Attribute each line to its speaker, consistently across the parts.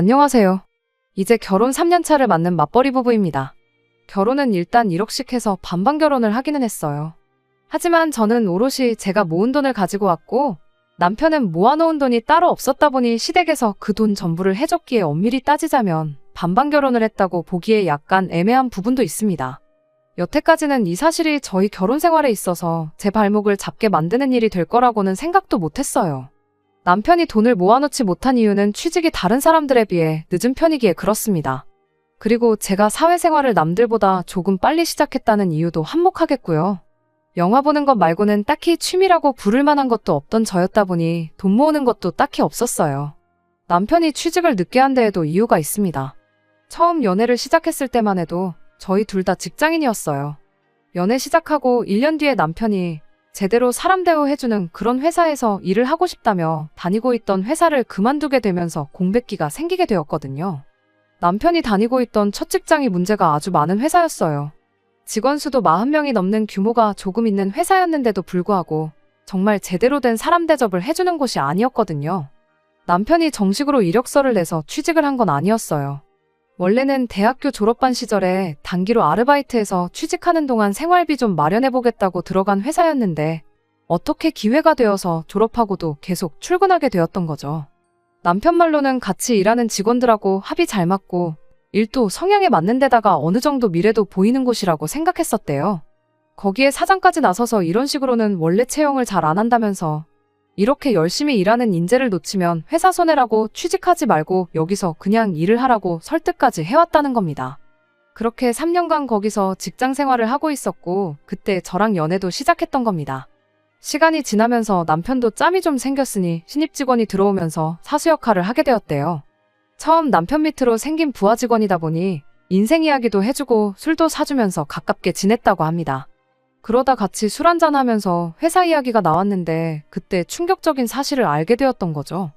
Speaker 1: 안녕하세요. 이제 결혼 3년 차를 맞는 맞벌이 부부입니다. 결혼은 일단 1억씩 해서 반반 결혼을 하기는 했어요. 하지만 저는 오롯이 제가 모은 돈을 가지고 왔고 남편은 모아놓은 돈이 따로 없었다 보니 시댁에서 그 돈 전부를 해줬기에 엄밀히 따지자면 반반 결혼을 했다고 보기에 약간 애매한 부분도 있습니다. 여태까지는 이 사실이 저희 결혼 생활에 있어서 제 발목을 잡게 만드는 일이 될 거라고는 생각도 못했어요. 남편이 돈을 모아놓지 못한 이유는 취직이 다른 사람들에 비해 늦은 편이기에 그렇습니다. 그리고 제가 사회생활을 남들보다 조금 빨리 시작했다는 이유도 한몫하겠고요. 영화 보는 것 말고는 딱히 취미라고 부를 만한 것도 없던 저였다 보니 돈 모으는 것도 딱히 없었어요. 남편이 취직을 늦게 한 데에도 이유가 있습니다. 처음 연애를 시작했을 때만 해도 저희 둘 다 직장인이었어요. 연애 시작하고 1년 뒤에 남편이 제대로 사람 대우해주는 그런 회사에서 일을 하고 싶다며 다니고 있던 회사를 그만두게 되면서 공백기가 생기게 되었거든요. 남편이 다니고 있던 첫 직장이 문제가 아주 많은 회사였어요. 직원 수도 40명이 넘는 규모가 조금 있는 회사였는데도 불구하고 정말 제대로 된 사람 대접을 해주는 곳이 아니었거든요. 남편이 정식으로 이력서를 내서 취직을 한 건 아니었어요. 원래는 대학교 졸업반 시절에 단기로 아르바이트해서 취직하는 동안 생활비 좀 마련해보겠다고 들어간 회사였는데 어떻게 기회가 되어서 졸업하고도 계속 출근하게 되었던 거죠. 남편 말로는 같이 일하는 직원들하고 합이 잘 맞고 일도 성향에 맞는 데다가 어느 정도 미래도 보이는 곳이라고 생각했었대요. 거기에 사장까지 나서서 이런 식으로는 원래 채용을 잘 안 한다면서 이렇게 열심히 일하는 인재를 놓치면 회사 손해라고 취직하지 말고 여기서 그냥 일을 하라고 설득까지 해왔다는 겁니다. 그렇게 3년간 거기서 직장 생활을 하고 있었고 그때 저랑 연애도 시작했던 겁니다. 시간이 지나면서 남편도 짬이 좀 생겼으니 신입 직원이 들어오면서 사수 역할을 하게 되었대요. 처음 남편 밑으로 생긴 부하 직원이다 보니 인생 이야기도 해주고 술도 사주면서 가깝게 지냈다고 합니다. 그러다 같이 술 한잔하면서 회사 이야기가 나왔는데 그때 충격적인 사실을 알게 되었던 거죠.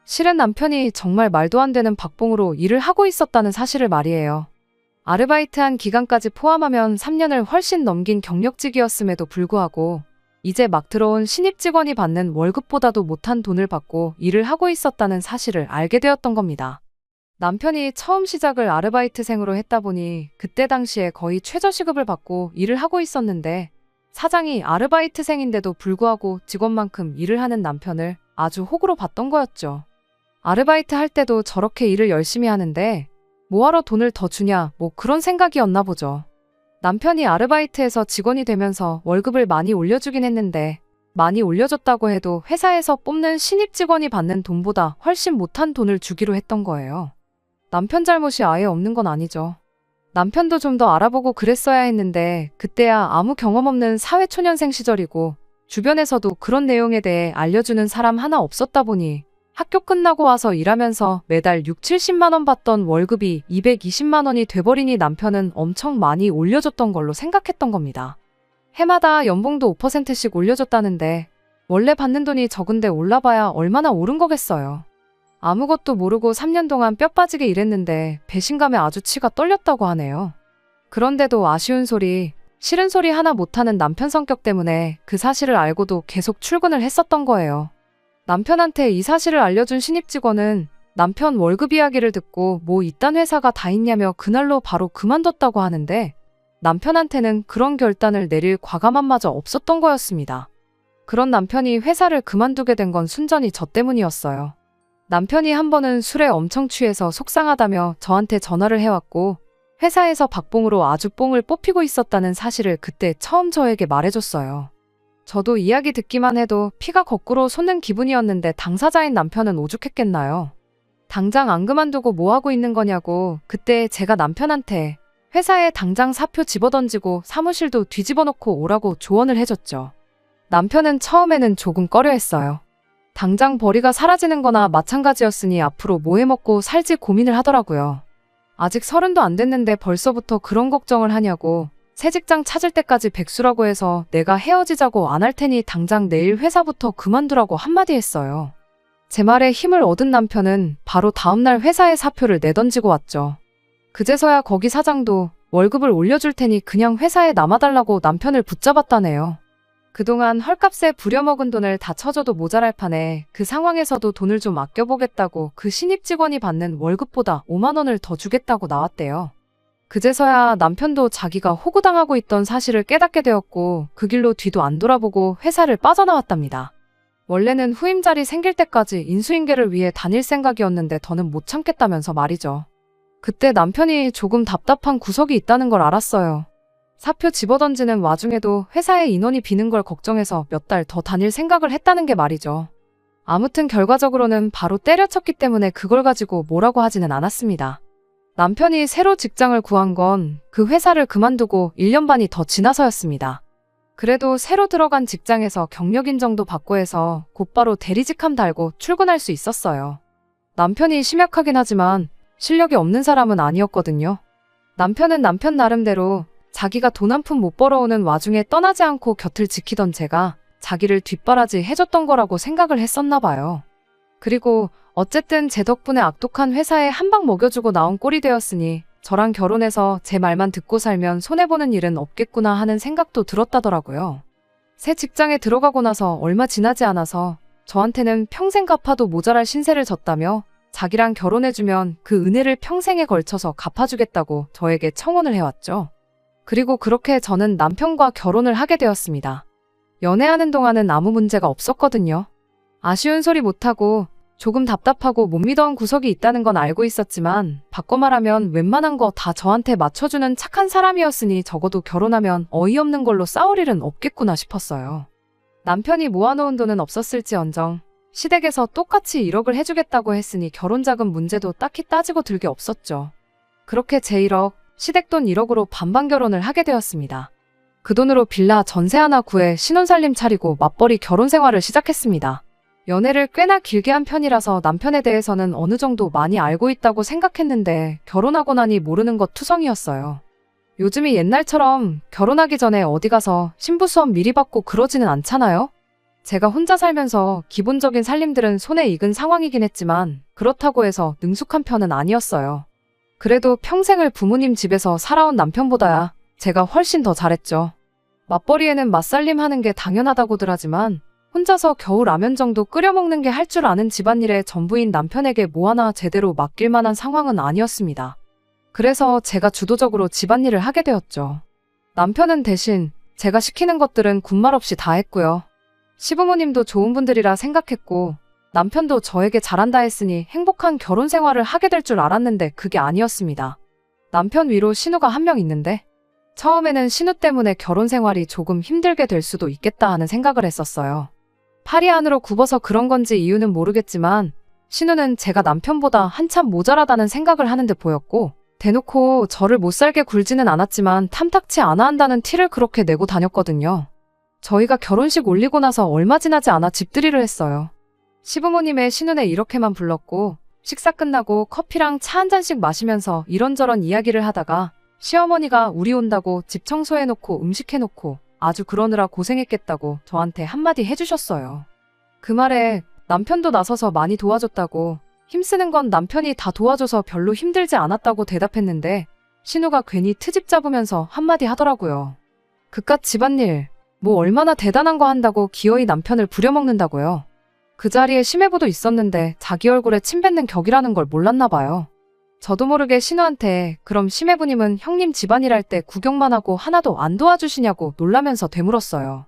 Speaker 1: 실은 남편이 정말 말도 안 되는 박봉으로 일을 하고 있었다는 사실을 말이에요. 아르바이트한 기간까지 포함하면 3년을 훨씬 넘긴 경력직이었음에도 불구하고 이제 막 들어온 신입 직원이 받는 월급보다도 못한 돈을 받고 일을 하고 있었다는 사실을 알게 되었던 겁니다. 남편이 처음 시작을 아르바이트생으로 했다 보니 그때 당시에 거의 최저시급을 받고 일을 하고 있었는데 사장이 아르바이트생인데도 불구하고 직원만큼 일을 하는 남편을 아주 호구로 봤던 거였죠. 아르바이트 할 때도 저렇게 일을 열심히 하는데 뭐하러 돈을 더 주냐 뭐 그런 생각이었나 보죠. 남편이 아르바이트에서 직원이 되면서 월급을 많이 올려주긴 했는데 많이 올려줬다고 해도 회사에서 뽑는 신입 직원이 받는 돈보다 훨씬 못한 돈을 주기로 했던 거예요. 남편 잘못이 아예 없는 건 아니죠. 남편도 좀 더 알아보고 그랬어야 했는데 그때야 아무 경험 없는 사회초년생 시절이고 주변에서도 그런 내용에 대해 알려주는 사람 하나 없었다 보니 학교 끝나고 와서 일하면서 매달 6, 70만 원 받던 월급이 220만 원이 돼버리니 남편은 엄청 많이 올려줬던 걸로 생각했던 겁니다. 해마다 연봉도 5%씩 올려줬다는데 원래 받는 돈이 적은데 올라봐야 얼마나 오른 거겠어요. 아무것도 모르고 3년 동안 뼈 빠지게 일했는데 배신감에 아주 치가 떨렸다고 하네요. 그런데도 아쉬운 소리, 싫은 소리 하나 못하는 남편 성격 때문에 그 사실을 알고도 계속 출근을 했었던 거예요. 남편한테 이 사실을 알려준 신입 직원은 남편 월급 이야기를 듣고 뭐 이딴 회사가 다 있냐며 그날로 바로 그만뒀다고 하는데 남편한테는 그런 결단을 내릴 과감함마저 없었던 거였습니다. 그런 남편이 회사를 그만두게 된 건 순전히 저 때문이었어요. 남편이 한 번은 술에 엄청 취해서 속상하다며 저한테 전화를 해왔고 회사에서 박봉으로 아주 뽕을 뽑히고 있었다는 사실을 그때 처음 저에게 말해줬어요. 저도 이야기 듣기만 해도 피가 거꾸로 솟는 기분이었는데 당사자인 남편은 오죽했겠나요. 당장 안 그만두고 뭐하고 있는 거냐고 그때 제가 남편한테 회사에 당장 사표 집어던지고 사무실도 뒤집어 놓고 오라고 조언을 해줬죠. 남편은 처음에는 조금 꺼려했어요. 당장 벌이가 사라지는 거나 마찬가지였으니 앞으로 뭐 해먹고 살지 고민을 하더라고요. 아직 30도 안 됐는데 벌써부터 그런 걱정을 하냐고 새 직장 찾을 때까지 백수라고 해서 내가 헤어지자고 안 할 테니 당장 내일 회사부터 그만두라고 한마디 했어요. 제 말에 힘을 얻은 남편은 바로 다음날 회사에 사표를 내던지고 왔죠. 그제서야 거기 사장도 월급을 올려줄 테니 그냥 회사에 남아달라고 남편을 붙잡았다네요. 그동안 헐값에 부려먹은 돈을 다 쳐줘도 모자랄 판에 그 상황에서도 돈을 좀 아껴보겠다고 그 신입 직원이 받는 월급보다 5만 원을 더 주겠다고 나왔대요. 그제서야 남편도 자기가 호구당하고 있던 사실을 깨닫게 되었고 그 길로 뒤도 안 돌아보고 회사를 빠져나왔답니다. 원래는 후임 자리 생길 때까지 인수인계를 위해 다닐 생각이었는데 더는 못 참겠다면서 말이죠. 그때 남편이 조금 답답한 구석이 있다는 걸 알았어요. 사표 집어던지는 와중에도 회사에 인원이 비는 걸 걱정해서 몇 달 더 다닐 생각을 했다는 게 말이죠. 아무튼 결과적으로는 바로 때려쳤기 때문에 그걸 가지고 뭐라고 하지는 않았습니다. 남편이 새로 직장을 구한 건 그 회사를 그만두고 1년 반이 더 지나서였습니다. 그래도 새로 들어간 직장에서 경력 인정도 받고 해서 곧바로 대리직함 달고 출근할 수 있었어요. 남편이 심약하긴 하지만 실력이 없는 사람은 아니었거든요. 남편은 남편 나름대로 자기가 돈 한 푼 못 벌어오는 와중에 떠나지 않고 곁을 지키던 제가 자기를 뒷바라지 해줬던 거라고 생각을 했었나 봐요. 그리고 어쨌든 제 덕분에 악독한 회사에 한 방 먹여주고 나온 꼴이 되었으니 저랑 결혼해서 제 말만 듣고 살면 손해보는 일은 없겠구나 하는 생각도 들었다더라고요. 새 직장에 들어가고 나서 얼마 지나지 않아서 저한테는 평생 갚아도 모자랄 신세를 졌다며 자기랑 결혼해주면 그 은혜를 평생에 걸쳐서 갚아주겠다고 저에게 청혼을 해왔죠. 그리고 그렇게 저는 남편과 결혼을 하게 되었습니다. 연애하는 동안은 아무 문제가 없었거든요. 아쉬운 소리 못하고 조금 답답하고 못 믿어온 구석이 있다는 건 알고 있었지만 바꿔 말하면 웬만한 거 다 저한테 맞춰주는 착한 사람이었으니 적어도 결혼하면 어이없는 걸로 싸울 일은 없겠구나 싶었어요. 남편이 모아놓은 돈은 없었을지언정 시댁에서 똑같이 1억을 해주겠다고 했으니 결혼자금 문제도 딱히 따지고 들 게 없었죠. 그렇게 제 1억, 시댁돈 1억으로 반반 결혼을 하게 되었습니다. 그 돈으로 빌라 전세 하나 구해 신혼살림 차리고 맞벌이 결혼 생활을 시작했습니다. 연애를 꽤나 길게 한 편이라서 남편에 대해서는 어느 정도 많이 알고 있다고 생각했는데 결혼하고 나니 모르는 것 투성이었어요. 요즘이 옛날처럼 결혼하기 전에 어디 가서 신부 수업 미리 받고 그러지는 않잖아요? 제가 혼자 살면서 기본적인 살림들은 손에 익은 상황이긴 했지만 그렇다고 해서 능숙한 편은 아니었어요. 그래도 평생을 부모님 집에서 살아온 남편보다야 제가 훨씬 더 잘했죠. 맞벌이에는 맞살림 하는 게 당연하다고들 하지만 혼자서 겨우 라면 정도 끓여 먹는 게 할 줄 아는 집안일에 전부인 남편에게 뭐 하나 제대로 맡길 만한 상황은 아니었습니다. 그래서 제가 주도적으로 집안일을 하게 되었죠. 남편은 대신 제가 시키는 것들은 군말 없이 다 했고요. 시부모님도 좋은 분들이라 생각했고 남편도 저에게 잘한다 했으니 행복한 결혼 생활을 하게 될 줄 알았는데 그게 아니었습니다. 남편 위로 신우가 한 명 있는데 처음에는 신우 때문에 결혼 생활이 조금 힘들게 될 수도 있겠다 하는 생각을 했었어요. 팔이 안으로 굽어서 그런 건지 이유는 모르겠지만 신우는 제가 남편보다 한참 모자라다는 생각을 하는 듯 보였고 대놓고 저를 못살게 굴지는 않았지만 탐탁치 않아 한다는 티를 그렇게 내고 다녔거든요. 저희가 결혼식 올리고 나서 얼마 지나지 않아 집들이를 했어요. 시부모님의 신우네 이렇게만 불렀고 식사 끝나고 커피랑 차 한 잔씩 마시면서 이런저런 이야기를 하다가 시어머니가 우리 온다고 집 청소해놓고 음식해놓고 아주 그러느라 고생했겠다고 저한테 한마디 해주셨어요. 그 말에 남편도 나서서 많이 도와줬다고 힘쓰는 건 남편이 다 도와줘서 별로 힘들지 않았다고 대답했는데 신우가 괜히 트집 잡으면서 한마디 하더라고요. 그깟 집안일 뭐 얼마나 대단한 거 한다고 기어이 남편을 부려먹는다고요. 그 자리에 심해부도 있었는데 자기 얼굴에 침 뱉는 격이라는 걸 몰랐나 봐요. 저도 모르게 신우한테 그럼 심해부님은 형님 집안일 할 때 구경만 하고 하나도 안 도와주시냐고 놀라면서 되물었어요.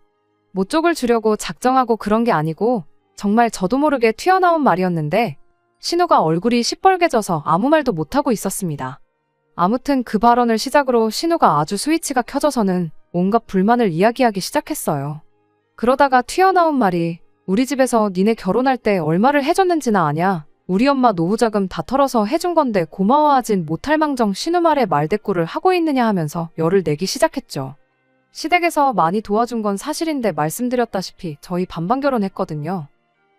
Speaker 1: 모쪽을 주려고 작정하고 그런 게 아니고 정말 저도 모르게 튀어나온 말이었는데 신우가 얼굴이 시뻘개져서 아무 말도 못하고 있었습니다. 아무튼 그 발언을 시작으로 신우가 아주 스위치가 켜져서는 온갖 불만을 이야기하기 시작했어요. 그러다가 튀어나온 말이 우리 집에서 니네 결혼할 때 얼마를 해줬는지나 아냐? 우리 엄마 노후자금 다 털어서 해준 건데 고마워하진 못할 망정 신우 말에 말대꾸를 하고 있느냐 하면서 열을 내기 시작했죠. 시댁에서 많이 도와준 건 사실인데 말씀드렸다시피 저희 반반 결혼했거든요.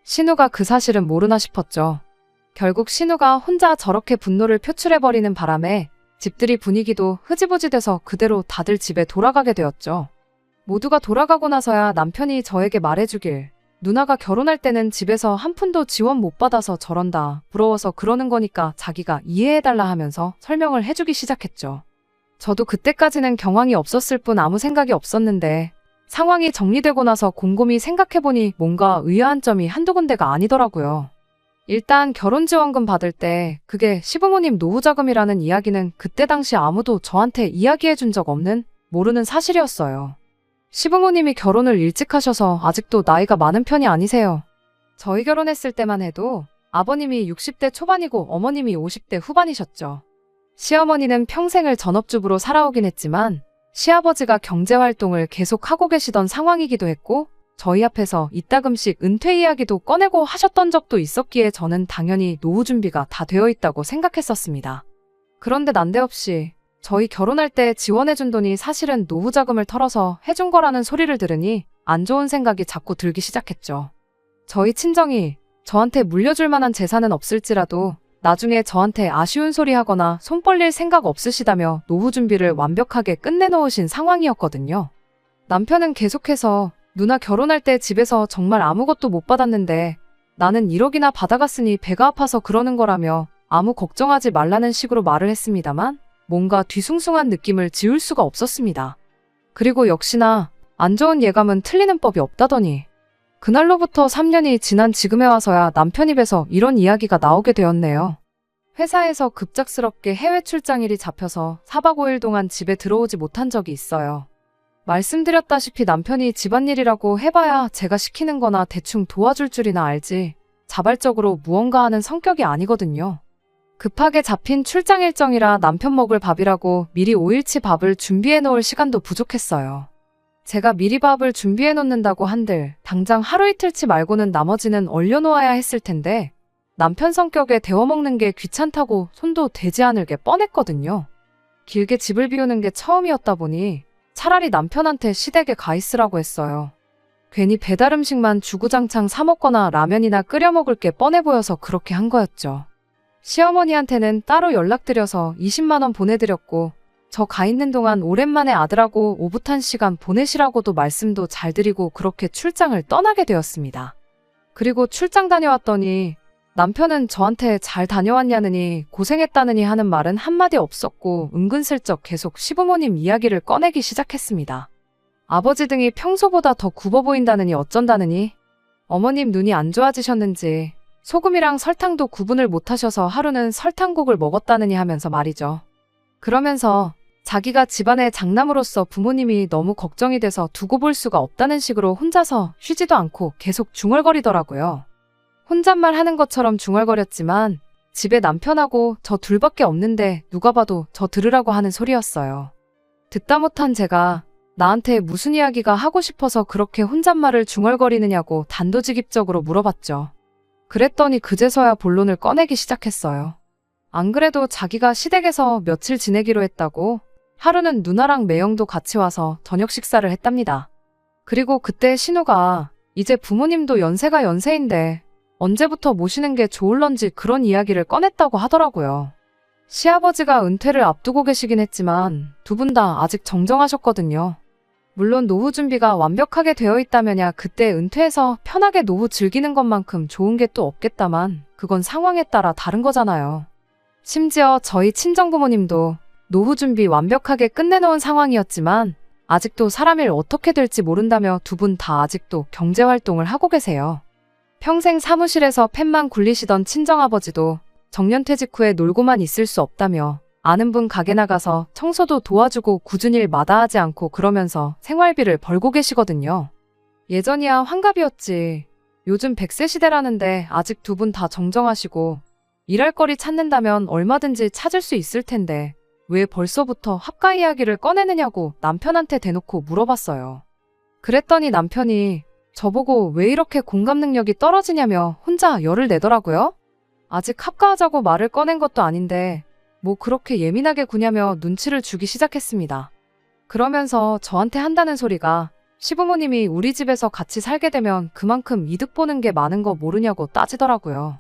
Speaker 1: 신우가 그 사실은 모르나 싶었죠. 결국 신우가 혼자 저렇게 분노를 표출해버리는 바람에 집들이 분위기도 흐지부지 돼서 그대로 다들 집에 돌아가게 되었죠. 모두가 돌아가고 나서야 남편이 저에게 말해주길 누나가 결혼할 때는 집에서 한 푼도 지원 못 받아서 저런다. 부러워서 그러는 거니까 자기가 이해해달라 하면서 설명을 해주기 시작했죠. 저도 그때까지는 경황이 없었을 뿐 아무 생각이 없었는데 상황이 정리되고 나서 곰곰이 생각해보니 뭔가 의아한 점이 한두 군데가 아니더라고요. 일단 결혼지원금 받을 때 그게 시부모님 노후자금이라는 이야기는 그때 당시 아무도 저한테 이야기해준 적 없는 모르는 사실이었어요. 시부모님이 결혼을 일찍 하셔서 아직도 나이가 많은 편이 아니세요. 저희 결혼했을 때만 해도 아버님이 60대 초반이고 어머님이 50대 후반이셨죠. 시어머니는 평생을 전업주부로 살아오긴 했지만 시아버지가 경제활동을 계속 하고 계시던 상황이기도 했고 저희 앞에서 이따금씩 은퇴 이야기도 꺼내고 하셨던 적도 있었기에 저는 당연히 노후 준비가 다 되어 있다고 생각했었습니다. 그런데 난데없이 저희 결혼할 때 지원해준 돈이 사실은 노후 자금을 털어서 해준 거라는 소리를 들으니 안 좋은 생각이 자꾸 들기 시작했죠. 저희 친정이 저한테 물려줄 만한 재산은 없을지라도 나중에 저한테 아쉬운 소리 하거나 손 벌릴 생각 없으시다며 노후 준비를 완벽하게 끝내놓으신 상황이었거든요. 남편은 계속해서 누나 결혼할 때 집에서 정말 아무것도 못 받았는데 나는 1억이나 받아갔으니 배가 아파서 그러는 거라며 아무 걱정하지 말라는 식으로 말을 했습니다만 뭔가 뒤숭숭한 느낌을 지울 수가 없었습니다. 그리고 역시나 안 좋은 예감은 틀리는 법이 없다더니 그날로부터 3년이 지난 지금에 와서야 남편 입에서 이런 이야기가 나오게 되었네요. 회사에서 급작스럽게 해외 출장일이 잡혀서 4박 5일 동안 집에 들어오지 못한 적이 있어요. 말씀드렸다시피 남편이 집안일이라고 해봐야 제가 시키는 거나 대충 도와줄 줄이나 알지 자발적으로 무언가 하는 성격이 아니거든요. 급하게 잡힌 출장 일정이라 남편 먹을 밥이라고 미리 5일치 밥을 준비해 놓을 시간도 부족했어요. 제가 미리 밥을 준비해 놓는다고 한들 당장 하루 이틀치 말고는 나머지는 얼려놓아야 했을 텐데 남편 성격에 데워먹는 게 귀찮다고 손도 대지 않을 게 뻔했거든요. 길게 집을 비우는 게 처음이었다 보니 차라리 남편한테 시댁에 가 있으라고 했어요. 괜히 배달 음식만 주구장창 사 먹거나 라면이나 끓여 먹을 게 뻔해 보여서 그렇게 한 거였죠. 시어머니한테는 따로 연락드려서 20만 원 보내드렸고 저 가 있는 동안 오랜만에 아들하고 오붓한 시간 보내시라고도 말씀도 잘 드리고 그렇게 출장을 떠나게 되었습니다. 그리고 출장 다녀왔더니 남편은 저한테 잘 다녀왔냐느니 고생했다느니 하는 말은 한마디 없었고 은근슬쩍 계속 시부모님 이야기를 꺼내기 시작했습니다. 아버지 등이 평소보다 더 굽어 보인다느니 어쩐다느니 어머님 눈이 안 좋아지셨는지 소금이랑 설탕도 구분을 못하셔서 하루는 설탕국을 먹었다느니 하면서 말이죠. 그러면서 자기가 집안의 장남으로서 부모님이 너무 걱정이 돼서 두고 볼 수가 없다는 식으로 혼자서 쉬지도 않고 계속 중얼거리더라고요. 혼잣말 하는 것처럼 중얼거렸지만 집에 남편하고 저 둘밖에 없는데 누가 봐도 저 들으라고 하는 소리였어요. 듣다 못한 제가 나한테 무슨 이야기가 하고 싶어서 그렇게 혼잣말을 중얼거리느냐고 단도직입적으로 물어봤죠. 그랬더니 그제서야 본론을 꺼내기 시작했어요. 안 그래도 자기가 시댁에서 며칠 지내기로 했다고 하루는 누나랑 매형도 같이 와서 저녁 식사를 했답니다. 그리고 그때 신우가 이제 부모님도 연세가 연세인데 언제부터 모시는 게 좋을런지 그런 이야기를 꺼냈다고 하더라고요. 시아버지가 은퇴를 앞두고 계시긴 했지만 두 분 다 아직 정정하셨거든요. 물론 노후 준비가 완벽하게 되어 있다면야 그때 은퇴해서 편하게 노후 즐기는 것만큼 좋은 게 또 없겠다만 그건 상황에 따라 다른 거잖아요. 심지어 저희 친정부모님도 노후 준비 완벽하게 끝내놓은 상황이었지만 아직도 사람 일 어떻게 될지 모른다며 두 분 다 아직도 경제활동을 하고 계세요. 평생 사무실에서 펜만 굴리시던 친정아버지도 정년퇴직 후에 놀고만 있을 수 없다며 아는 분 가게 나가서 청소도 도와주고 굳은 일 마다하지 않고 그러면서 생활비를 벌고 계시거든요. 예전이야 환갑이었지. 요즘 100세 시대라는데 아직 두 분 다 정정하시고 일할 거리 찾는다면 얼마든지 찾을 수 있을 텐데 왜 벌써부터 합가 이야기를 꺼내느냐고 남편한테 대놓고 물어봤어요. 그랬더니 남편이 저보고 왜 이렇게 공감 능력이 떨어지냐며 혼자 열을 내더라고요. 아직 합가하자고 말을 꺼낸 것도 아닌데 뭐 그렇게 예민하게 구냐며 눈치를 주기 시작했습니다. 그러면서 저한테 한다는 소리가 시부모님이 우리 집에서 같이 살게 되면 그만큼 이득 보는 게 많은 거 모르냐고 따지더라고요.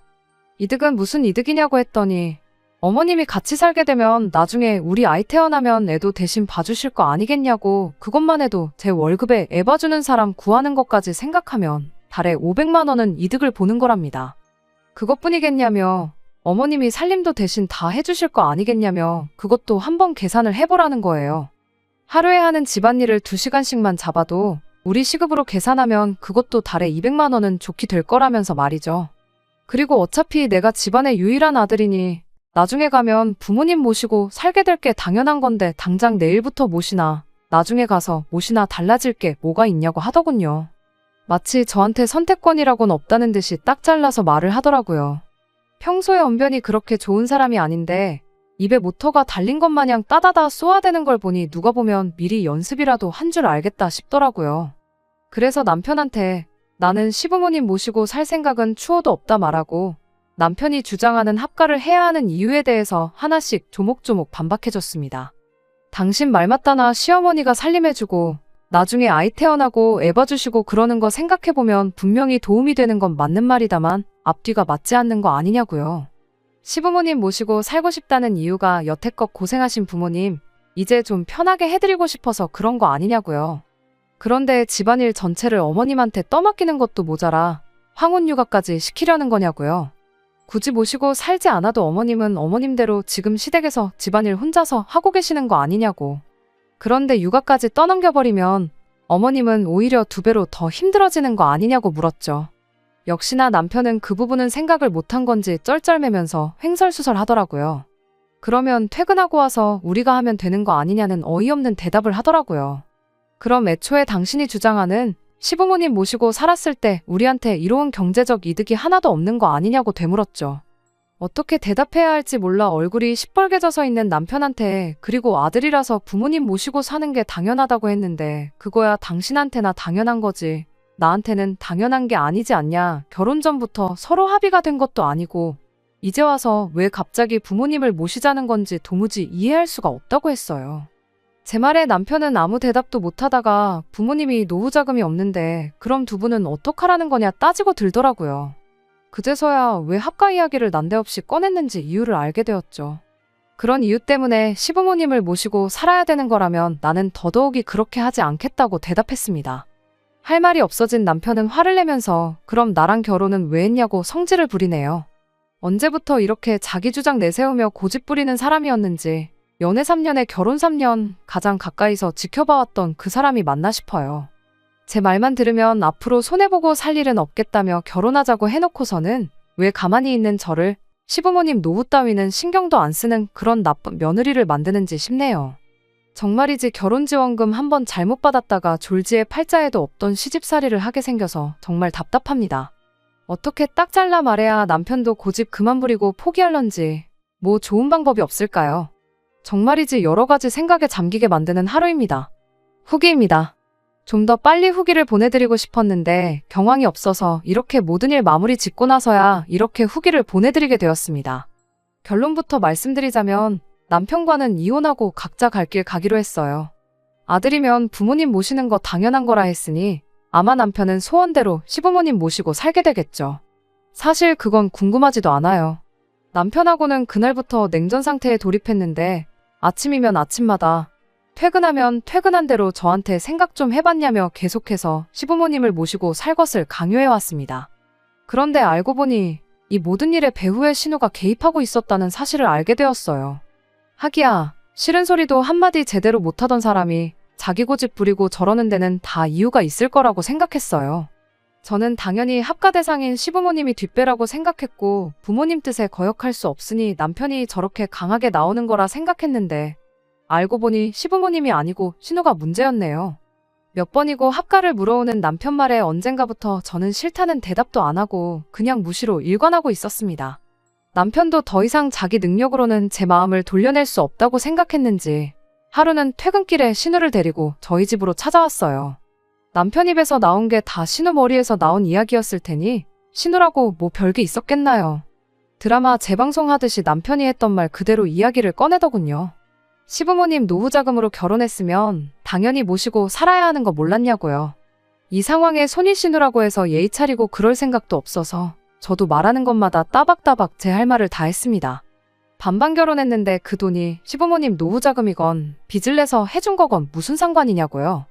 Speaker 1: 이득은 무슨 이득이냐고 했더니 어머님이 같이 살게 되면 나중에 우리 아이 태어나면 애도 대신 봐주실 거 아니겠냐고 그것만 해도 제 월급에 애 봐주는 사람 구하는 것까지 생각하면 달에 500만 원은 이득을 보는 거랍니다. 그것뿐이겠냐며 어머님이 살림도 대신 다 해주실 거 아니겠냐며 그것도 한번 계산을 해보라는 거예요. 하루에 하는 집안일을 2시간씩만 잡아도 우리 시급으로 계산하면 그것도 달에 200만 원은 좋게 될 거라면서 말이죠. 그리고 어차피 내가 집안의 유일한 아들이니 나중에 가면 부모님 모시고 살게 될 게 당연한 건데 당장 내일부터 모시나 나중에 가서 모시나 달라질 게 뭐가 있냐고 하더군요. 마치 저한테 선택권이라고는 없다는 듯이 딱 잘라서 말을 하더라고요. 평소에 언변이 그렇게 좋은 사람이 아닌데 입에 모터가 달린 것 마냥 따다다 쏘아대는 걸 보니 누가 보면 미리 연습이라도 한 줄 알겠다 싶더라고요. 그래서 남편한테 나는 시부모님 모시고 살 생각은 추호도 없다 말하고 남편이 주장하는 합가를 해야 하는 이유에 대해서 하나씩 조목조목 반박해줬습니다. 당신 말 맞다나 시어머니가 살림해주고 나중에 아이 태어나고 애 봐주시고 그러는 거 생각해보면 분명히 도움이 되는 건 맞는 말이다만 앞뒤가 맞지 않는 거 아니냐고요. 시부모님 모시고 살고 싶다는 이유가 여태껏 고생하신 부모님 이제 좀 편하게 해드리고 싶어서 그런 거 아니냐고요. 그런데 집안일 전체를 어머님한테 떠맡기는 것도 모자라 황혼 육아까지 시키려는 거냐고요. 굳이 모시고 살지 않아도 어머님은 어머님대로 지금 시댁에서 집안일 혼자서 하고 계시는 거 아니냐고. 그런데 육아까지 떠넘겨버리면 어머님은 오히려 2배로 더 힘들어지는 거 아니냐고 물었죠. 역시나 남편은 그 부분은 생각을 못한 건지 쩔쩔매면서 횡설수설 하더라고요. 그러면 퇴근하고 와서 우리가 하면 되는 거 아니냐는 어이없는 대답을 하더라고요. 그럼 애초에 당신이 주장하는 시부모님 모시고 살았을 때 우리한테 이로운 경제적 이득이 하나도 없는 거 아니냐고 되물었죠. 어떻게 대답해야 할지 몰라 얼굴이 시뻘게 져서 있는 남편한테 그리고 아들이라서 부모님 모시고 사는 게 당연하다고 했는데 그거야 당신한테나 당연한 거지. 나한테는 당연한 게 아니지 않냐. 결혼 전부터 서로 합의가 된 것도 아니고 이제 와서 왜 갑자기 부모님을 모시자는 건지 도무지 이해할 수가 없다고 했어요. 제 말에 남편은 아무 대답도 못하다가 부모님이 노후 자금이 없는데 그럼 두 분은 어떡하라는 거냐 따지고 들더라고요. 그제서야 왜 합가 이야기를 난데없이 꺼냈는지 이유를 알게 되었죠. 그런 이유 때문에 시부모님을 모시고 살아야 되는 거라면 나는 더더욱이 그렇게 하지 않겠다고 대답했습니다. 할 말이 없어진 남편은 화를 내면서 그럼 나랑 결혼은 왜 했냐고 성질을 부리네요. 언제부터 이렇게 자기 주장 내세우며 고집 부리는 사람이었는지 연애 3년에 결혼 3년 가장 가까이서 지켜봐왔던 그 사람이 맞나 싶어요. 제 말만 들으면 앞으로 손해보고 살 일은 없겠다며 결혼하자고 해놓고서는 왜 가만히 있는 저를 시부모님 노후 따위는 신경도 안 쓰는 그런 나쁜 며느리를 만드는지 싶네요. 정말이지 결혼지원금 한번 잘못 받았다가 졸지에 팔자에도 없던 시집살이를 하게 생겨서 정말 답답합니다. 어떻게 딱 잘라 말해야 남편도 고집 그만 부리고 포기할런지 뭐 좋은 방법이 없을까요? 정말이지 여러 가지 생각에 잠기게 만드는 하루입니다. 후기입니다. 좀 더 빨리 후기를 보내드리고 싶었는데 경황이 없어서 이렇게 모든 일 마무리 짓고 나서야 이렇게 후기를 보내드리게 되었습니다. 결론부터 말씀드리자면 남편과는 이혼하고 각자 갈 길 가기로 했어요. 아들이면 부모님 모시는 거 당연한 거라 했으니 아마 남편은 소원대로 시부모님 모시고 살게 되겠죠. 사실 그건 궁금하지도 않아요. 남편하고는 그날부터 냉전 상태에 돌입했는데 아침이면 아침마다 퇴근하면 퇴근한 대로 저한테 생각 좀 해봤냐며 계속해서 시부모님을 모시고 살 것을 강요해왔습니다. 그런데 알고 보니 이 모든 일에 배우의 신우가 개입하고 있었다는 사실을 알게 되었어요. 하기야 싫은 소리도 한마디 제대로 못하던 사람이 자기 고집 부리고 저러는 데는 다 이유가 있을 거라고 생각했어요. 저는 당연히 합가 대상인 시부모님이 뒷배라고 생각했고 부모님 뜻에 거역할 수 없으니 남편이 저렇게 강하게 나오는 거라 생각했는데 알고 보니 시부모님이 아니고 신우가 문제였네요. 몇 번이고 합가를 물어오는 남편 말에 언젠가부터 저는 싫다는 대답도 안 하고 그냥 무시로 일관하고 있었습니다. 남편도 더 이상 자기 능력으로는 제 마음을 돌려낼 수 없다고 생각했는지 하루는 퇴근길에 신우를 데리고 저희 집으로 찾아왔어요. 남편 입에서 나온 게 다 신우 머리에서 나온 이야기였을 테니 신우라고 뭐 별게 있었겠나요. 드라마 재방송 하듯이 남편이 했던 말 그대로 이야기를 꺼내더군요. 시부모님 노후 자금으로 결혼했으면 당연히 모시고 살아야 하는 거 몰랐냐고요. 이 상황에 손이신우라고 해서 예의 차리고 그럴 생각도 없어서 저도 말하는 것마다 따박따박 제 할 말을 다 했습니다. 반반 결혼했는데 그 돈이 시부모님 노후 자금이건 빚을 내서 해준 거건 무슨 상관이냐고요.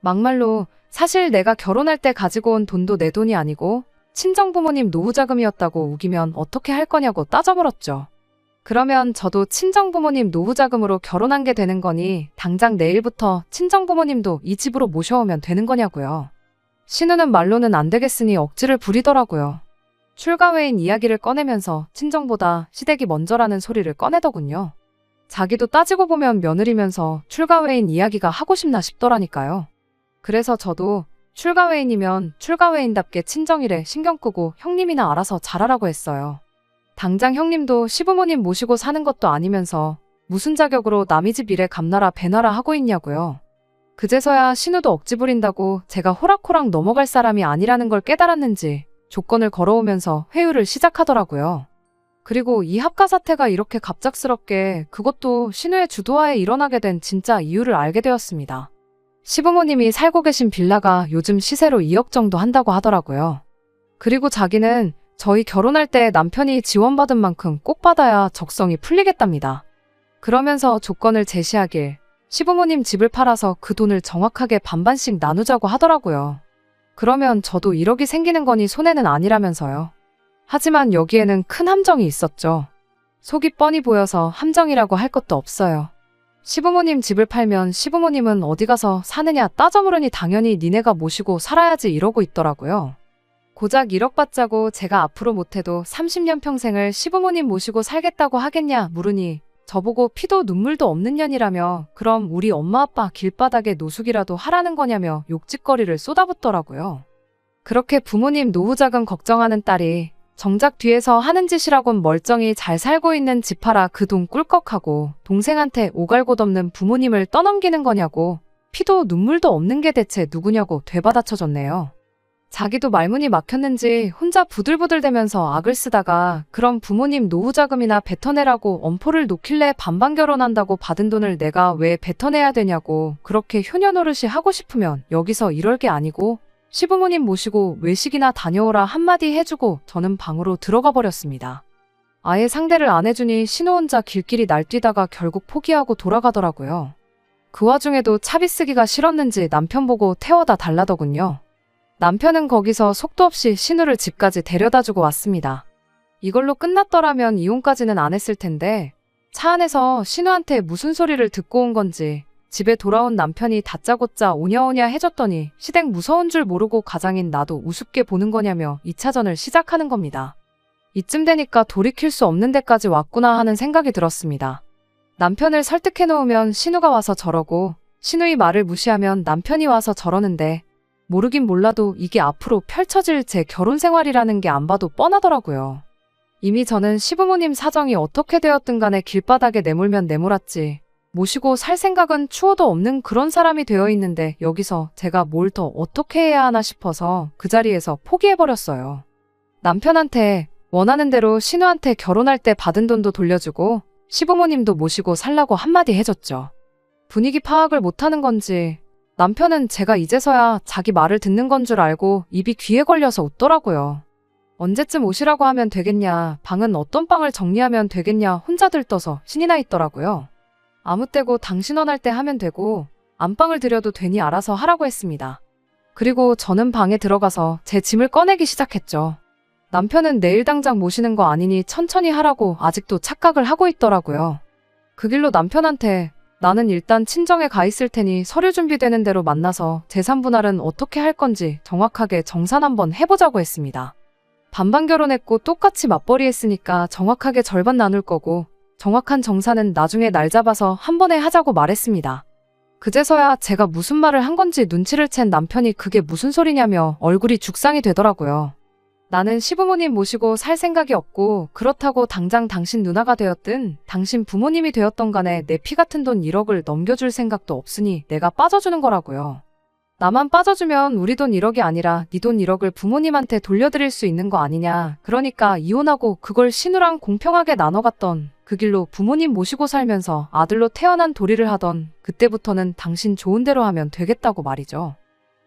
Speaker 1: 막말로 사실 내가 결혼할 때 가지고 온 돈도 내 돈이 아니고 친정부모님 노후 자금이었다고 우기면 어떻게 할 거냐고 따져물었죠. 그러면 저도 친정부모님 노후자금으로 결혼한 게 되는 거니 당장 내일부터 친정부모님도 이 집으로 모셔오면 되는 거냐고요. 신우는 말로는 안 되겠으니 억지를 부리더라고요. 출가 외인 이야기를 꺼내면서 친정보다 시댁이 먼저라는 소리를 꺼내더군요. 자기도 따지고 보면 며느리면서 출가 외인 이야기가 하고 싶나 싶더라니까요. 그래서 저도 출가 외인이면 출가 외인답게 친정일에 신경 끄고 형님이나 알아서 잘하라고 했어요. 당장 형님도 시부모님 모시고 사는 것도 아니면서 무슨 자격으로 남의 집 일에 감나라 배나라 하고 있냐고요. 그제서야 신우도 억지 부린다고 제가 호락호락 넘어갈 사람이 아니라는 걸 깨달았는지 조건을 걸어오면서 회유를 시작하더라고요. 그리고 이 합가 사태가 이렇게 갑작스럽게 그것도 신우의 주도하에 일어나게 된 진짜 이유를 알게 되었습니다. 시부모님이 살고 계신 빌라가 요즘 시세로 2억 정도 한다고 하더라고요. 그리고 자기는 저희 결혼할 때 남편이 지원받은 만큼 꼭 받아야 적성이 풀리겠답니다. 그러면서 조건을 제시하길 시부모님 집을 팔아서 그 돈을 정확하게 반반씩 나누자고 하더라고요. 그러면 저도 1억이 생기는 거니 손해는 아니라면서요. 하지만 여기에는 큰 함정이 있었죠. 속이 뻔히 보여서 함정이라고 할 것도 없어요. 시부모님 집을 팔면 시부모님은 어디 가서 사느냐 따져 물으니 당연히 니네가 모시고 살아야지 이러고 있더라고요. 고작 1억 받자고 제가 앞으로 못해도 30년 평생을 시부모님 모시고 살겠다고 하겠냐 물으니 저보고 피도 눈물도 없는 년이라며 그럼 우리 엄마 아빠 길바닥에 노숙이라도 하라는 거냐며 욕짓거리를 쏟아붓더라고요. 그렇게 부모님 노후자금 걱정하는 딸이 정작 뒤에서 하는 짓이라곤 멀쩡히 잘 살고 있는 집 팔아 그 돈 꿀꺽하고 동생한테 오갈곳없는 부모님을 떠넘기는 거냐고 피도 눈물도 없는 게 대체 누구냐고 되받아쳐줬네요. 자기도 말문이 막혔는지 혼자 부들부들대면서 악을 쓰다가 그럼 부모님 노후자금이나 뱉어내라고 엄포를 놓길래 반반 결혼한다고 받은 돈을 내가 왜 뱉어내야 되냐고 그렇게 효녀노릇이 하고 싶으면 여기서 이럴 게 아니고 시부모님 모시고 외식이나 다녀오라 한마디 해주고 저는 방으로 들어가 버렸습니다. 아예 상대를 안 해주니 신우 혼자 길길이 날뛰다가 결국 포기하고 돌아가더라고요. 그 와중에도 차비 쓰기가 싫었는지 남편 보고 태워다 달라더군요. 남편은 거기서 속도 없이 신우를 집까지 데려다주고 왔습니다. 이걸로 끝났더라면 이혼까지는 안 했을 텐데 차 안에서 신우한테 무슨 소리를 듣고 온 건지 집에 돌아온 남편이 다짜고짜 오냐오냐 해줬더니 시댁 무서운 줄 모르고 가장인 나도 우습게 보는 거냐며 2차전을 시작하는 겁니다. 이쯤 되니까 돌이킬 수 없는 데까지 왔구나 하는 생각이 들었습니다. 남편을 설득해 놓으면 신우가 와서 저러고 신우의 말을 무시하면 남편이 와서 저러는데 모르긴 몰라도 이게 앞으로 펼쳐질 제 결혼 생활이라는 게 안 봐도 뻔하더라고요. 이미 저는 시부모님 사정이 어떻게 되었든 간에 길바닥에 내몰면 내몰았지 모시고 살 생각은 추호도 없는 그런 사람이 되어 있는데 여기서 제가 뭘 더 어떻게 해야 하나 싶어서 그 자리에서 포기해버렸어요. 남편한테 원하는 대로 신우한테 결혼할 때 받은 돈도 돌려주고 시부모님도 모시고 살라고 한마디 해줬죠. 분위기 파악을 못하는 건지 남편은 제가 이제서야 자기 말을 듣는 건 줄 알고 입이 귀에 걸려서 웃더라고요. 언제쯤 오시라고 하면 되겠냐, 방은 어떤 방을 정리하면 되겠냐 혼자 들떠서 신이 나 있더라고요. 아무 때고 당신 원할 때 하면 되고 안방을 들여도 되니 알아서 하라고 했습니다. 그리고 저는 방에 들어가서 제 짐을 꺼내기 시작했죠. 남편은 내일 당장 모시는 거 아니니 천천히 하라고 아직도 착각을 하고 있더라고요. 그 길로 남편한테 나는 일단 친정에 가 있을 테니 서류 준비되는 대로 만나서 재산 분할은 어떻게 할 건지 정확하게 정산 한번 해보자고 했습니다. 반반 결혼했고 똑같이 맞벌이 했으니까 정확하게 절반 나눌 거고 정확한 정산은 나중에 날 잡아서 한 번에 하자고 말했습니다. 그제서야 제가 무슨 말을 한 건지 눈치를 챈 남편이 그게 무슨 소리냐며 얼굴이 죽상이 되더라고요. 나는 시부모님 모시고 살 생각이 없고 그렇다고 당장 당신 누나가 되었든 당신 부모님이 되었던 간에 내 피 같은 돈 1억을 넘겨줄 생각도 없으니 내가 빠져주는 거라고요. 나만 빠져주면 우리 돈 1억이 아니라 네 돈 1억을 부모님한테 돌려드릴 수 있는 거 아니냐. 그러니까 이혼하고 그걸 신우랑 공평하게 나눠갔던 그 길로 부모님 모시고 살면서 아들로 태어난 도리를 하던 그때부터는 당신 좋은 대로 하면 되겠다고 말이죠.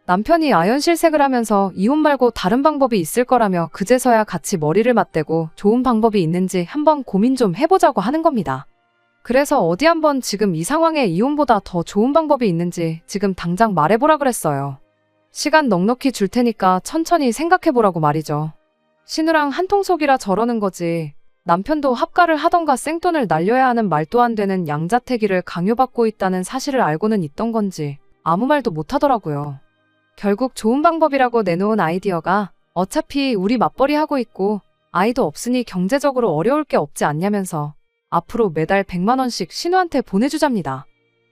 Speaker 1: 남편이 아연실색을 하면서 이혼 말고 다른 방법이 있을 거라며 그제서야 같이 머리를 맞대고 좋은 방법이 있는지 한번 고민 좀 해보자고 하는 겁니다. 그래서 어디 한번 지금 이 상황에 이혼보다 더 좋은 방법이 있는지 지금 당장 말해보라 그랬어요. 시간 넉넉히 줄 테니까 천천히 생각해보라고 말이죠. 신우랑 한통속이라 저러는 거지. 남편도 합가를 하던가 생돈을 날려야 하는 말도 안 되는 양자택일을 강요받고 있다는 사실을 알고는 있던 건지 아무 말도 못하더라고요. 결국 좋은 방법이라고 내놓은 아이디어가 어차피 우리 맞벌이 하고 있고 아이도 없으니 경제적으로 어려울 게 없지 않냐면서 앞으로 매달 100만 원씩 신우한테 보내주잡니다.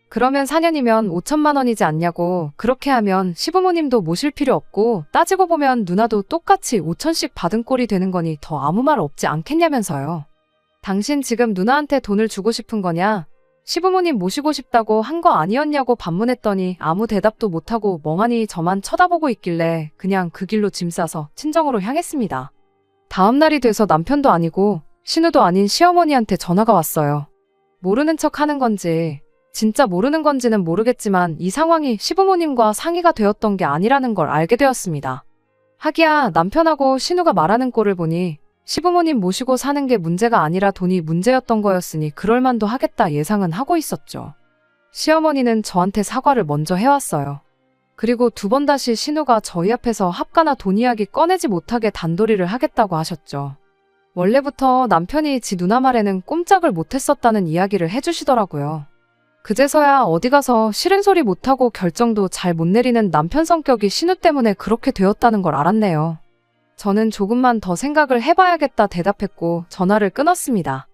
Speaker 1: 그러면 4년이면 5천만 원이지 않냐고. 그렇게 하면 시부모님도 모실 필요 없고 따지고 보면 누나도 똑같이 5천씩 받은 꼴이 되는 거니 더 아무 말 없지 않겠냐면서요. 당신 지금 누나한테 돈을 주고 싶은 거냐? 시부모님 모시고 싶다고 한 거 아니었냐고 반문했더니 아무 대답도 못하고 멍하니 저만 쳐다보고 있길래 그냥 그 길로 짐 싸서 친정으로 향했습니다. 다음 날이 돼서 남편도 아니고 신우도 아닌 시어머니한테 전화가 왔어요. 모르는 척 하는 건지 진짜 모르는 건지는 모르겠지만 이 상황이 시부모님과 상의가 되었던 게 아니라는 걸 알게 되었습니다. 하기야 남편하고 신우가 말하는 꼴을 보니 시부모님 모시고 사는 게 문제가 아니라 돈이 문제였던 거였으니 그럴만도 하겠다 예상은 하고 있었죠. 시어머니는 저한테 사과를 먼저 해왔어요. 그리고 두 번 다시 신우가 저희 앞에서 합가나 돈 이야기 꺼내지 못하게 단도리를 하겠다고 하셨죠. 원래부터 남편이 지 누나 말에는 꼼짝을 못했었다는 이야기를 해주시더라고요. 그제서야 어디 가서 싫은 소리 못하고 결정도 잘 못 내리는 남편 성격이 신우 때문에 그렇게 되었다는 걸 알았네요. 저는 조금만 더 생각을 해봐야겠다 대답했고 전화를 끊었습니다.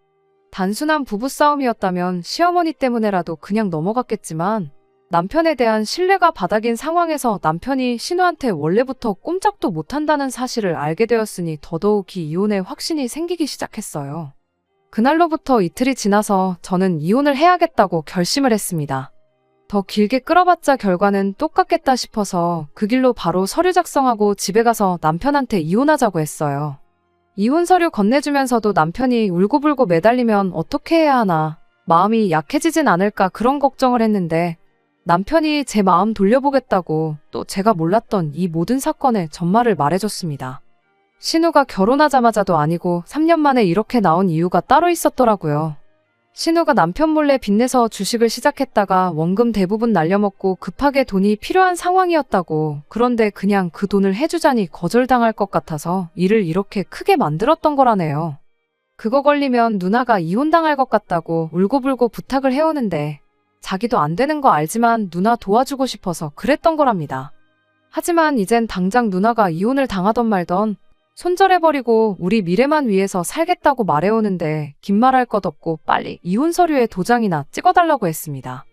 Speaker 1: 단순한 부부싸움이었다면 시어머니 때문에라도 그냥 넘어갔겠지만 남편에 대한 신뢰가 바닥인 상황에서 남편이 신우한테 원래부터 꼼짝도 못한다는 사실을 알게 되었으니 더더욱이 이혼에 확신이 생기기 시작했어요. 그날로부터 이틀이 지나서 저는 이혼을 해야겠다고 결심을 했습니다. 더 길게 끌어봤자 결과는 똑같겠다 싶어서 그 길로 바로 서류 작성하고 집에 가서 남편한테 이혼하자고 했어요. 이혼 서류 건네주면서도 남편이 울고불고 매달리면 어떻게 해야 하나, 마음이 약해지진 않을까 그런 걱정을 했는데 남편이 제 마음 돌려보겠다고 또 제가 몰랐던 이 모든 사건의 전말을 말해줬습니다. 신우가 결혼하자마자도 아니고 3년 만에 이렇게 나온 이유가 따로 있었더라고요. 신우가 남편 몰래 빚내서 주식을 시작했다가 원금 대부분 날려먹고 급하게 돈이 필요한 상황이었다고. 그런데 그냥 그 돈을 해주자니 거절당할 것 같아서 일을 이렇게 크게 만들었던 거라네요. 그거 걸리면 누나가 이혼당할 것 같다고 울고불고 부탁을 해오는데 자기도 안 되는 거 알지만 누나 도와주고 싶어서 그랬던 거랍니다. 하지만 이젠 당장 누나가 이혼을 당하던 말던 손절해버리고 우리 미래만 위해서 살겠다고 말해오는데 긴 말할 것 없고 빨리 이혼 서류에 도장이나 찍어달라고 했습니다.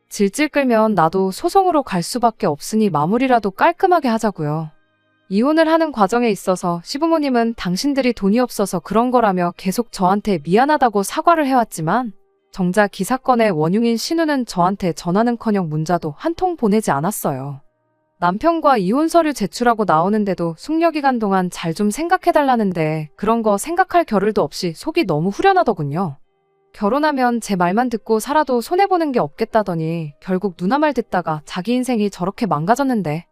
Speaker 1: 질질 끌면 나도 소송으로 갈 수밖에 없으니 마무리라도 깔끔하게 하자고요. 이혼을 하는 과정에 있어서 시부모님은 당신들이 돈이 없어서 그런 거라며 계속 저한테 미안하다고 사과를 해왔지만 정작 이 사건의 원흉인 신우는 저한테 전화는커녕 문자도 한 통 보내지 않았어요. 남편과 이혼 서류 제출하고 나오는데도 숙려기간 동안 잘 좀 생각해달라는데 그런 거 생각할 겨를도 없이 속이 너무 후련하더군요. 결혼하면 제 말만 듣고 살아도 손해보는 게 없겠다더니 결국 누나 말 듣다가 자기 인생이 저렇게 망가졌는데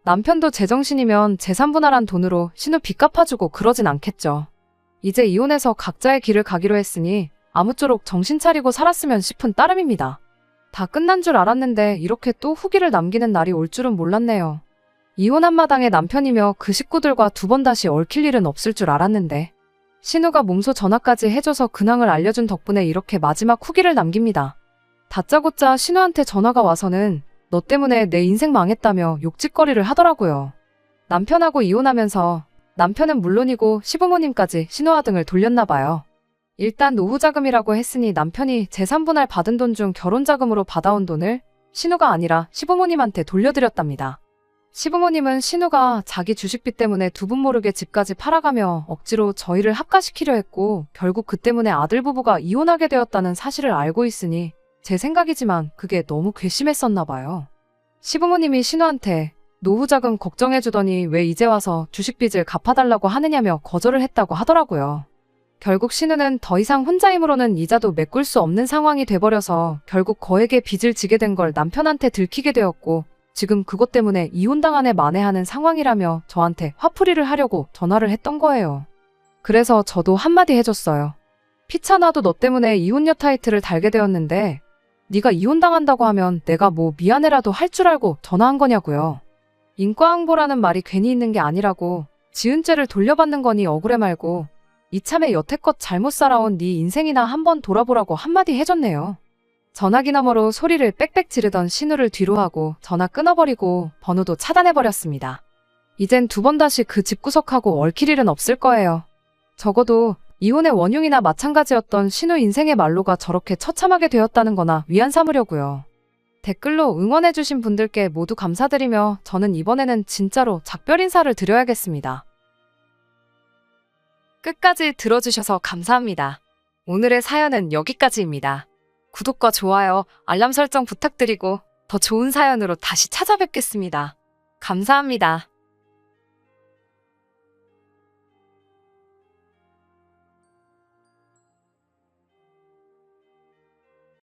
Speaker 1: 남편도 제정신이면 재산분할한 돈으로 신우 빚 갚아주고 그러진 않겠죠. 이제 이혼해서 각자의 길을 가기로 했으니 아무쪼록 정신 차리고 살았으면 싶은 따름입니다. 다 끝난 줄 알았는데 이렇게 또 후기를 남기는 날이 올 줄은 몰랐네요. 이혼 한마당에 남편이며 그 식구들과 두 번 다시 얽힐 일은 없을 줄 알았는데 신우가 몸소 전화까지 해줘서 근황을 알려준 덕분에 이렇게 마지막 후기를 남깁니다. 다짜고짜 신우한테 전화가 와서는 너 때문에 내 인생 망했다며 욕짓거리를 하더라고요. 남편하고 이혼하면서 남편은 물론이고 시부모님까지 신우아 등을 돌렸나 봐요. 일단 노후자금이라고 했으니 남편이 재산분할 받은 돈 중 결혼자금으로 받아온 돈을 신우가 아니라 시부모님한테 돌려드렸답니다. 시부모님은 신우가 자기 주식빚 때문에 두 분 모르게 집까지 팔아가며 억지로 저희를 합가시키려 했고 결국 그 때문에 아들 부부가 이혼하게 되었다는 사실을 알고 있으니 제 생각이지만 그게 너무 괘씸했었나 봐요. 시부모님이 신우한테 노후자금 걱정해주더니 왜 이제 와서 주식빚을 갚아달라고 하느냐며 거절을 했다고 하더라고요. 결국 신우는 더 이상 혼자 힘으로는 이자도 메꿀 수 없는 상황이 돼버려서 결국 거액의 빚을 지게 된 걸 남편한테 들키게 되었고 지금 그것 때문에 이혼당한 애 만회하는 상황이라며 저한테 화풀이를 하려고 전화를 했던 거예요. 그래서 저도 한마디 해줬어요. 피차나도 너 때문에 이혼녀 타이틀을 달게 되었는데 네가 이혼당한다고 하면 내가 뭐 미안해라도 할 줄 알고 전화한 거냐고요. 인과응보라는 말이 괜히 있는 게 아니라고 지은 죄를 돌려받는 거니 억울해 말고 이참에 여태껏 잘못 살아온 네 인생이나 한번 돌아보라고 한마디 해줬네요. 전화기 너머로 소리를 빽빽 지르던 신우를 뒤로 하고 전화 끊어버리고 번호도 차단해버렸습니다. 이젠 두 번 다시 그 집구석하고 얽힐 일은 없을 거예요. 적어도 이혼의 원흉이나 마찬가지였던 신우 인생의 말로가 저렇게 처참하게 되었다는 거나 위안 삼으려고요. 댓글로 응원해주신 분들께 모두 감사드리며 저는 이번에는 진짜로 작별 인사를 드려야겠습니다. 끝까지 들어주셔서 감사합니다. 오늘의 사연은 여기까지입니다. 구독과 좋아요, 알람 설정 부탁드리고 더 좋은 사연으로 다시 찾아뵙겠습니다. 감사합니다.